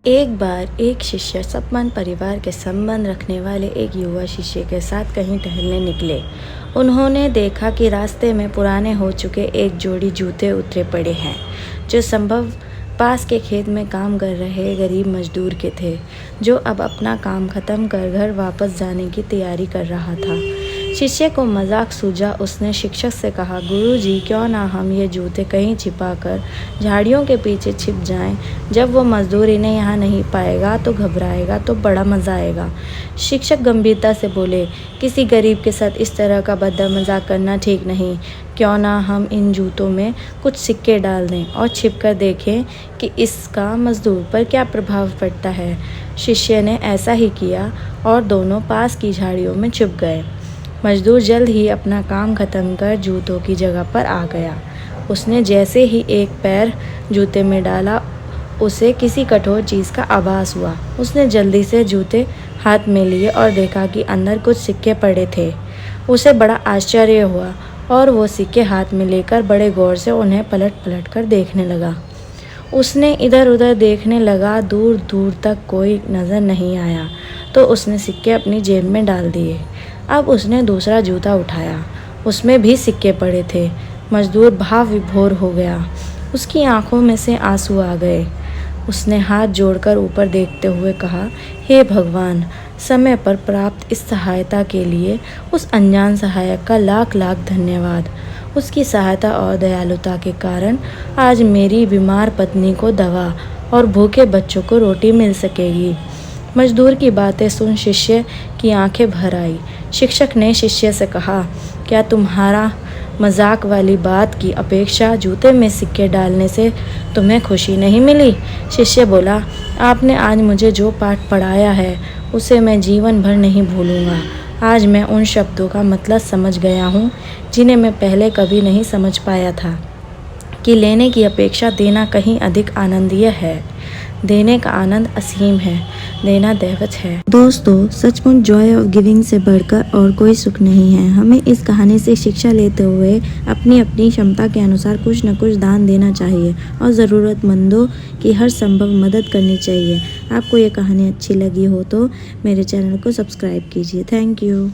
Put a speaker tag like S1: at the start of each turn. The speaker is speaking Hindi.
S1: एक बार एक शिष्य संपन्न परिवार के संबंध रखने वाले एक युवा शिष्य के साथ कहीं टहलने निकले। उन्होंने देखा कि रास्ते में पुराने हो चुके एक जोड़ी जूते उतरे पड़े हैं, जो संभव पास के खेत में काम कर रहे गरीब मजदूर के थे, जो अब अपना काम खत्म कर घर वापस जाने की तैयारी कर रहा था। शिष्य को मजाक सूझा। उसने शिक्षक से कहा, गुरुजी, क्यों ना हम ये जूते कहीं छिपा कर झाड़ियों के पीछे छिप जाएं। जब वो मजदूर इन्हें यहाँ नहीं पाएगा तो घबराएगा तो बड़ा मज़ा आएगा। शिक्षक गंभीरता से बोले, किसी गरीब के साथ इस तरह का भद्दा मजाक करना ठीक नहीं। क्यों ना हम इन जूतों में कुछ सिक्के डाल दें और छिप कर देखें कि इसका मजदूर पर क्या प्रभाव पड़ता है। शिष्य ने ऐसा ही किया और दोनों पास की झाड़ियों में छिप गए। मजदूर जल्द ही अपना काम खत्म कर जूतों की जगह पर आ गया। उसने जैसे ही एक पैर जूते में डाला, उसे किसी कठोर चीज़ का आभास हुआ। उसने जल्दी से जूते हाथ में लिए और देखा कि अंदर कुछ सिक्के पड़े थे। उसे बड़ा आश्चर्य हुआ और वो सिक्के हाथ में लेकर बड़े गौर से उन्हें पलट पलट कर देखने लगा। उसने इधर उधर देखने लगा, दूर दूर तक कोई नज़र नहीं आया, तो उसने सिक्के अपनी जेब में डाल दिए। अब उसने दूसरा जूता उठाया, उसमें भी सिक्के पड़े थे। मजदूर भाव विभोर हो गया, उसकी आंखों में से आंसू आ गए। उसने हाथ जोड़कर ऊपर देखते हुए कहा, हे भगवान, समय पर प्राप्त इस सहायता के लिए उस अनजान सहायक का लाख लाख धन्यवाद। उसकी सहायता और दयालुता के कारण आज मेरी बीमार पत्नी को दवा और भूखे बच्चों को रोटी मिल सकेगी। मजदूर की बातें सुन शिष्य की आंखें भर आई। शिक्षक ने शिष्य से कहा, क्या तुम्हारा मजाक वाली बात की अपेक्षा जूते में सिक्के डालने से तुम्हें खुशी नहीं मिली? शिष्य बोला, आपने आज मुझे जो पाठ पढ़ाया है उसे मैं जीवन भर नहीं भूलूंगा। आज मैं उन शब्दों का मतलब समझ गया हूँ जिन्हें मैं पहले कभी नहीं समझ पाया था, कि लेने की अपेक्षा देना कहीं अधिक आनंदीय है। देने का आनंद असीम है, देना दैवत है। दोस्तों, सचमुच जॉय ऑफ गिविंग से बढ़कर और कोई सुख नहीं है। हमें इस कहानी से शिक्षा लेते हुए अपनी अपनी क्षमता के अनुसार कुछ न कुछ दान देना चाहिए और ज़रूरतमंदों की हर संभव मदद करनी चाहिए। आपको ये कहानी अच्छी लगी हो तो मेरे चैनल को सब्सक्राइब कीजिए। Thank you.